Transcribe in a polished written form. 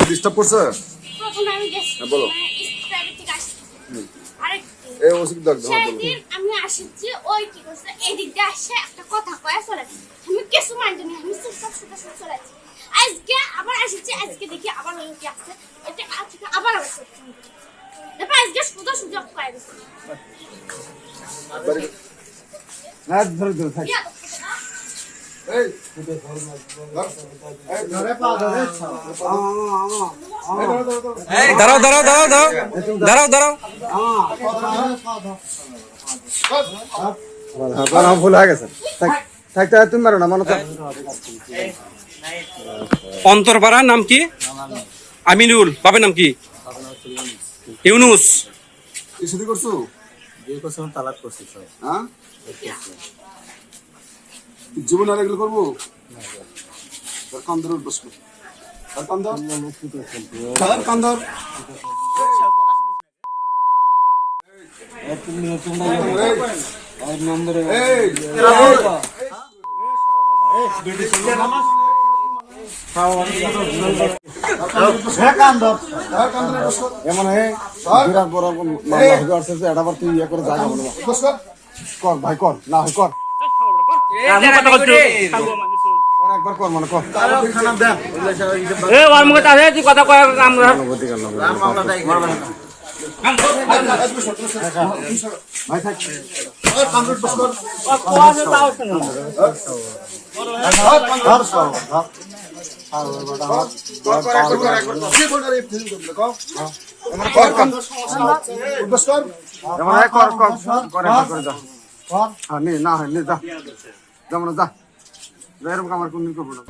Disturb করছে বলো আমি আসছি ওই কি করছে এদিক দিয়ে আসে একটা কথা কয়ে চলে আমি কিছু মাইন্ড নেই আমি চুপচাপ চলে যাচ্ছি আজকে আবার আসছি আজকে দেখি আবার ওই কি আসছে এটা আজকে আবার আসছে তারপর আজকে সুযোগ পাই গেছে দাঁড়াও দাঁড়াও দাঁড়াও দাঁড়াও দাঁড়াও দাঁড়াও ভুল হয়ে গেছে থাকতে তুমি পারো না মনে তো অন্তরপাড়ার নাম কি? আমিনুল। বাবার নাম কি? ইউনুস। কি শুরু করছো? তালাক করছি সব। হ্যাঁ জীবন আর এগুলো করবো কান্দর বসবো কান্দর এমন এটা তুই ইয়ে করে জায়গা বলবো কর ভাই কর না হয় কর একবার কর মানে কর কথা কয় আমরা ভাই থাক না হয় যা যেমন যা এরকম আমার কোনদিন করবো না।